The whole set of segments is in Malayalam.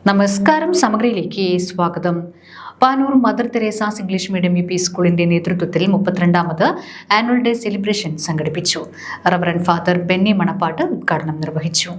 നമസ്കാരം. സമഗ്രയിലേക്ക് സ്വാഗതം. Panoor Mother Teresa's English medium U P സ്കൂളിന്റെ നേതൃത്വത്തിൽ 32ാമത് ആനുവൽ ഡേ സെലിബ്രേഷൻ സംഘടിപ്പിച്ചു. റവറന്റ് ഫാദർ ബെന്നി മണപ്പാട്ട് ഉദ്ഘാടനം നിർവഹിച്ചു.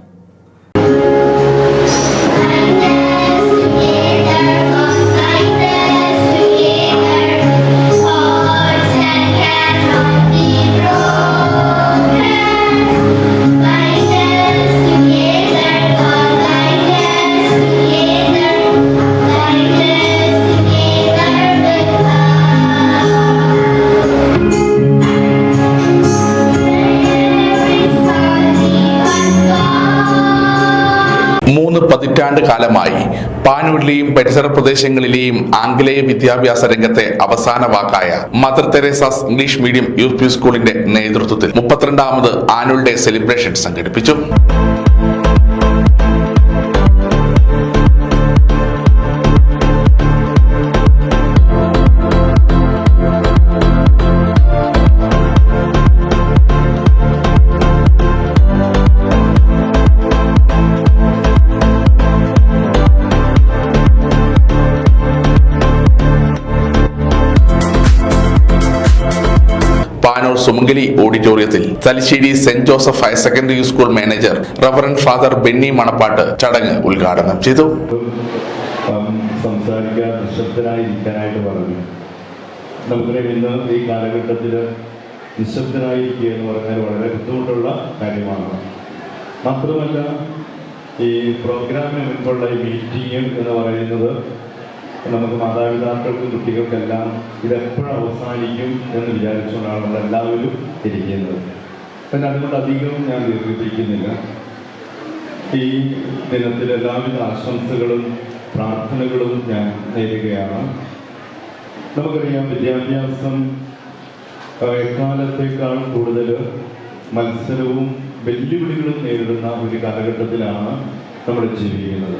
പതിറ്റാണ്ട് കാലമായി പാനൂരിലെയും പരിസര പ്രദേശങ്ങളിലെയും ആംഗലേയ വിദ്യാഭ്യാസ രംഗത്തെ അവസാന വാക്കായ mother Teresa's English medium U P സ്കൂളിന്റെ നേതൃത്വത്തിൽ 32ാമത് ആനുവൽ ഡേ സെലിബ്രേഷൻ സംഘടിപ്പിച്ചു. പാനൂർ സുമംഗലി ഓഡിറ്റോറിയത്തിൽ Thalassery saint Joseph higher secondary school manager reverend father Benny Manappattu ചടങ്ങ് ഉദ്ഘാടനം ചെയ്തു. സംസാരിക്കാൻ നിശബ്ദനായിരിക്കാനായിട്ട് പറഞ്ഞു. നമുക്കറിയാം, ഇന്ന് ഈ കാലഘട്ടത്തിൽ നിശബ്ദനായിരിക്കുക എന്ന് പറഞ്ഞാൽ വളരെ ബുദ്ധിമുട്ടുള്ള കാര്യമാണ്. മാത്രമല്ല, ഈ പ്രോഗ്രാമിന് മുൻപുള്ള ഈ മീറ്റിംഗ് എന്ന് പറയുന്നത് നമുക്ക് മാതാപിതാക്കൾക്കും കുട്ടികൾക്കെല്ലാം ഇതെപ്പോഴും അവസാനിക്കും എന്ന് വിചാരിച്ചുകൊണ്ടാണ് നമ്മളെല്ലാവരും ഇരിക്കുന്നത്. പിന്നെ അതുകൊണ്ട് അധികം ഞാൻ ദീർഘിപ്പിക്കുന്നില്ല. ഈ ദിനത്തിൽ എല്ലാവിധ ആശംസകളും പ്രാർത്ഥനകളും ഞാൻ നേരുകയാണ്. നമുക്കറിയാം, വിദ്യാഭ്യാസം എക്കാലത്തേക്കാൾ കൂടുതൽ മത്സരവും വെല്ലുവിളികളും നേരിടുന്ന ഒരു കാലഘട്ടത്തിലാണ് നമ്മൾ ജീവിക്കുന്നത്.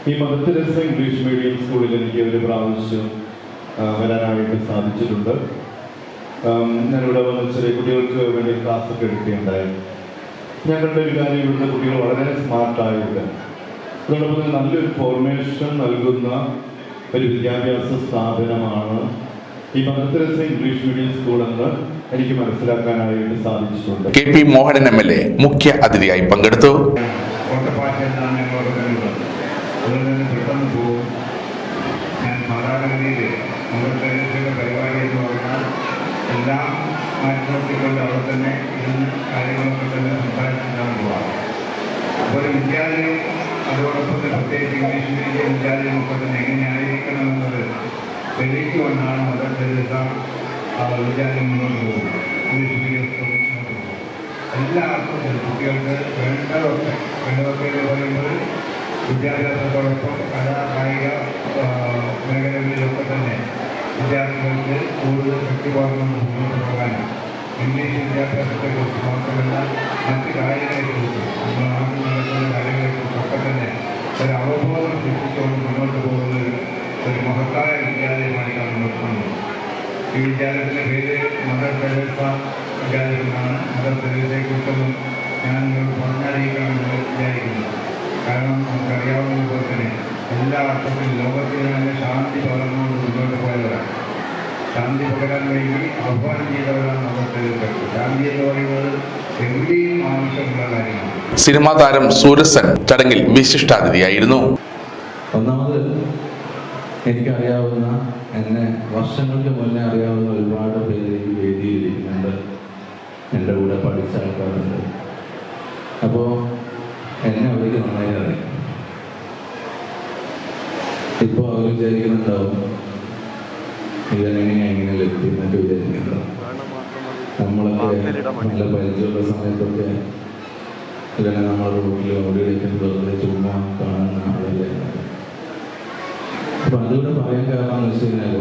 ഈ മദർ തെരേസ ഇംഗ്ലീഷ് മീഡിയം സ്കൂളിൽ എനിക്ക് ഒരു പ്രാവശ്യം വരാനായിട്ട് സാധിച്ചിട്ടുണ്ട്. ഞാനിവിടെ വന്ന് ചെറിയ കുട്ടികൾക്ക് വേണ്ടി ക്ലാസ്സൊക്കെ എടുക്കുകയുണ്ടായി. ഞാൻ കണ്ട ഒരു കാര്യം, ഇവിടുത്തെ കുട്ടികൾ വളരെ സ്മാർട്ടായിട്ട് അതോടൊപ്പം തന്നെ നല്ലൊരു ഫോർമേഷൻ നൽകുന്ന ഒരു വിദ്യാഭ്യാസ സ്ഥാപനമാണ് ഈ Mother Teresa English medium school എന്ന് എനിക്ക് മനസ്സിലാക്കാനായിട്ട് സാധിച്ചിട്ടുണ്ട്. കെ പി മോഹനൻ MLA മുഖ്യ അതിഥിയായി പങ്കെടുത്തു. അതുകൊണ്ട് തന്നെ പെട്ടെന്ന് പോകും. ഞാൻ സാധാരണഗതിയിൽ നമ്മുടെ തെരഞ്ഞെടുപ്പിൻ്റെ പരിപാടി എന്ന് പറഞ്ഞാൽ എല്ലാം മാറ്റിനോക്കിക്കൊണ്ട് അവിടെ തന്നെ ഇരുന്ന് കാര്യങ്ങളൊക്കെ തന്നെ സംസാരിച്ചിട്ടാണ് പോകാറ്. അപ്പോൾ ഒരു വിദ്യാലയം, അതോടൊപ്പം തന്നെ പ്രത്യേകിച്ച് ഇംഗ്ലീഷ് മീഡിയം വിദ്യാലയമൊക്കെ തന്നെ എങ്ങനെയായിരിക്കണമെന്നത് തെളിയിച്ചുകൊണ്ടാണ് മദർ തെരേസ വിദ്യാലയം മുന്നോട്ട് പോകുന്നത്. ഇംഗ്ലീഷ് മീഡിയം സ്കൂൾ മുന്നോട്ട് പോകും. എല്ലാവർക്കും കുട്ടികൾക്ക് വേണ്ടതൊക്കെ എന്ന് പറയുമ്പോൾ വിദ്യാഭ്യാസത്തോടൊപ്പം കലാ കായിക മേഖലകളിലൊക്കെ തന്നെ വിദ്യാർത്ഥികൾക്ക് കൂടുതൽ ശക്തിപാർന്ന് മുന്നോട്ട് പോകാനും ഇംഗ്ലീഷ് വിദ്യാഭ്യാസത്തെക്കുറിച്ച് മാത്രമല്ല മറ്റ് കാര്യങ്ങളെക്കുറിച്ച് നമ്മുടെ നാട്ടിൽ നടക്കുന്ന കാര്യങ്ങളെക്കുറിച്ചൊക്കെ തന്നെ ഒരു അവബോധം സൃഷ്ടിച്ചുകൊണ്ട് മുന്നോട്ട് പോകുന്ന ഒരു മഹത്തായ വിദ്യാലയമായിട്ടാണ് നോക്കുന്നത്. ഈ വിദ്യാലയത്തിൻ്റെ പേര് മദർ തെരേസ വിദ്യാലയം എന്നാണ്. മദർ തെരേസയെക്കുറിച്ചൊന്നും ഞാൻ നിങ്ങൾക്ക് പറഞ്ഞറിയിക്കണമെന്ന് വിചാരിക്കുന്നു. കാരണം നമുക്കറിയാവുന്നതുപോലെ തന്നെ എല്ലാ അർത്ഥത്തിലും ലോകത്തിൽ തന്നെ ശാന്തി പകർന്നുകൊണ്ട് മുന്നോട്ട് പോയവരാണ്. ശാന്തി പകരാൻ വേണ്ടി ആഹ്വാനം ചെയ്തവരാണ് നമുക്ക്. ശാന്തി എന്ന് പറയുന്നത് എവിടെയും ആവശ്യമുള്ള കാര്യമാണ്. സിനിമാ താരം സൂരസൻ ചടങ്ങിൽ വിശിഷ്ടാതിഥിയായിരുന്നു. ഒന്നാമത്, എനിക്കറിയാവുന്ന, എന്നെ വർഷങ്ങൾക്ക് മുന്നേ അറിയാവുന്ന ഒരുപാട് പേര് ഈ വേദിയിലിരിക്കുന്നുണ്ട്. എൻ്റെ കൂടെ പഠിച്ച ആൾക്കാരുണ്ട്. അപ്പോൾ എന്നെ അവർക്ക് നന്നായി അറിയാം. ഇപ്പോൾ അവർ വിചാരിക്കുന്നുണ്ടാവും ഇവനെങ്ങനെ ലഭ്യം എന്നൊക്കെ വിചാരിക്കുന്നുണ്ടാവും. നമ്മളൊക്കെ നല്ല പരിചയമുള്ള സമയത്തൊക്കെ ഇവനെ നമ്മുടെ റൂട്ടിൽ ഓടി കളിക്കുന്നത് വെറുതെ ചുമ്മാ കാണുന്ന ആളല്ലേ. അപ്പം അതുകൂടെ പറയാൻ കാരണം എന്ന് വെച്ച് കഴിഞ്ഞാൽ,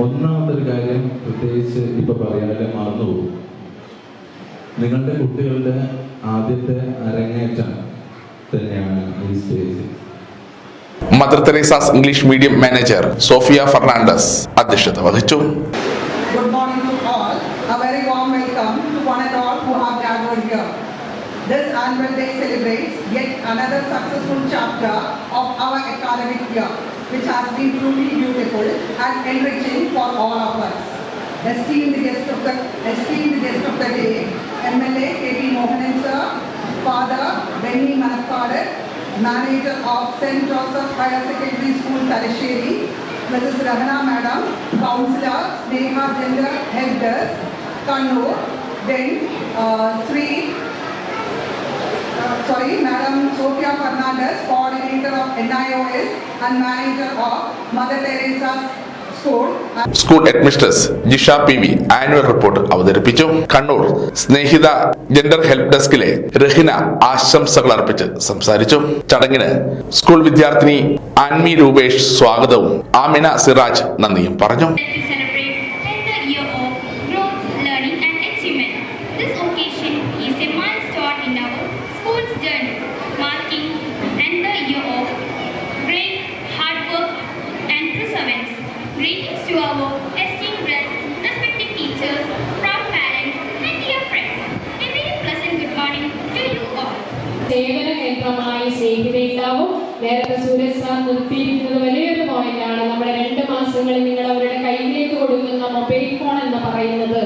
ഒന്നാമതൊരു കാര്യം പ്രത്യേകിച്ച് ഇപ്പം പറയാതെ മറന്നുപോകും. നിങ്ങളുടെ കുട്ടികളുടെ ആദ്യത്തെ അരങ്ങേറ്റം തന്നെയാണ് ഈ stage. Mother Teresa's English medium manager Sophia Fernandez അധ്യക്ഷത വഹിച്ചു. Good morning to all. A very warm welcome to one and all who have gathered here. this annual day celebrates yet another successful chapter of our academic year, which has been truly beautiful and enriching for all of us. Esteemed guest of the day, MLA K.P. Mohanan sir, Father Benny Manapadu, Manager of St. Joseph Higher Secondary School, Talasheri, Mrs. Rahana Madam, Councillor Neha Gender Helpers, Kannur, then Madam Sophia Fernandez, Coordinator of NIOS and Manager of Mother Teresa's School. School headmistress Jisha PV annual report അവതരിപ്പിച്ചു. കണ്ണൂർ സ്നേഹിത ജെൻഡർ ഹെൽപ്പ് ഡെസ്കിലെ രഹിന ആശംസകൾ അർപ്പിച്ച് സംസാരിച്ചു. ചടങ്ങിന് സ്കൂൾ വിദ്യാർത്ഥിനി ആൻമി രൂപേഷ് സ്വാഗതവും ആമിന സിറാജ് നന്ദിയും പറഞ്ഞു. Greetings to our esteemed guests, respected teachers, proud parents, and dear friends. A very pleasant good morning to you all. സേവന കേന്ദ്രമായി സ്നേഹിതയുണ്ടാവും. നേരത്തെ സൂരജ് സാർ നിർത്തിയിരിക്കുന്നത് വലിയൊരു പോയിന്റാണ്. നമ്മുടെ 2 മാസങ്ങളിൽ നിങ്ങൾ അവരുടെ കയ്യിലേക്ക് കൊടുക്കുന്ന മൊബൈൽ ഫോൺ എന്ന് പറയുന്നത്,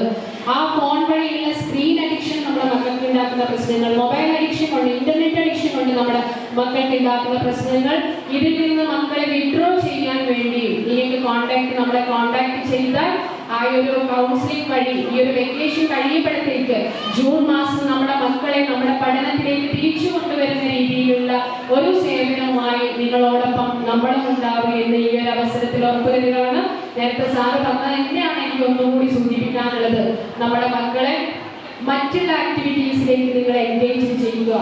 ആ ഫോൺ വഴിയുള്ള സ്ക്രീൻ അഡിക്ഷൻ നമ്മുടെ മക്കൾക്ക് ഉണ്ടാക്കുന്ന പ്രശ്നങ്ങൾ, മൊബൈൽ അഡിക്ഷൻ കൊണ്ട്, ഇന്റർനെറ്റ് അഡിക്ഷൻ കൊണ്ട് നമ്മുടെ മക്കൾക്ക് ഉണ്ടാക്കുന്ന പ്രശ്നങ്ങൾ, ഇതിൽ നിന്ന് മക്കളെ വിഡ്രോ ചെയ്യാൻ വേണ്ടി നമ്മളെ കോണ്ടാക്ട് ചെയ്താൽ ആ ഒരു കൗൺസിലിംഗ് വഴി ഈ ഒരു വെക്കേഷൻ കഴിയുമ്പോഴത്തേക്ക് ജൂൺ മാസം നമ്മുടെ മക്കളെ നമ്മുടെ പഠനത്തിലേക്ക് തിരിച്ചു കൊണ്ടുവരുന്ന രീതിയിലുള്ള ഒരു സേവനവുമായി നിങ്ങളോടൊപ്പം നമ്മളും ഉണ്ടാവുക എന്ന് ഈ ഒരു അവസരത്തിൽ ഉറപ്പുവരികയാണ്. നേരത്തെ സാറ് പറഞ്ഞത് തന്നെയാണ് എനിക്ക് ഒന്നുകൂടി സൂചിപ്പിക്കാനുള്ളത്. നമ്മുടെ മക്കളെ മറ്റുള്ള ആക്ടിവിറ്റീസിലേക്ക് നിങ്ങൾ എൻഗേജ് ചെയ്യുക.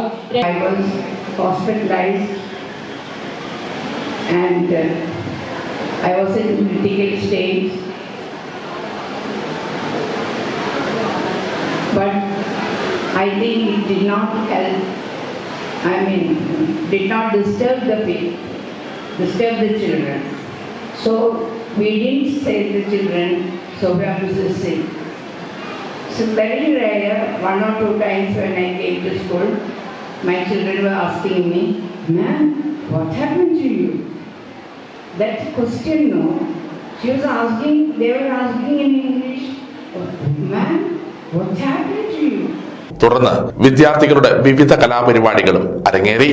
I was in critical stage, but I think it did not help. Did not disturb the children. So we didn't save the children. So we have to say. So very rare, 1 or 2 times when I came to school, my children were asking me, "Ma'am, what happened to you?" That question, no. They were asking in English, "Ma'am, what happened to you?" തുടർന്ന് വിദ്യാർത്ഥികളുടെ വിവിധ കലാപരിപാടികളും അരങ്ങേറി.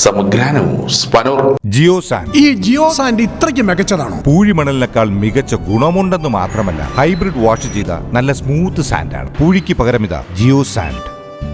സമഗ്ര ന്യൂസ് പനൂർ. ജിയോ സാൻഡ്. ഈ ജിയോ സാൻഡ് ഇത്രയ്ക്ക് മികച്ചതാണോ? പൂഴിമണലിനേക്കാൾ മികച്ച ഗുണമുണ്ടെന്ന് മാത്രമല്ല ഹൈബ്രിഡ് വാഷ് ചെയ്ത നല്ല സ്മൂത്ത് സാൻഡാണ്. പൂഴിക്ക് പകരം ഇതാ ജിയോ സാൻഡ്.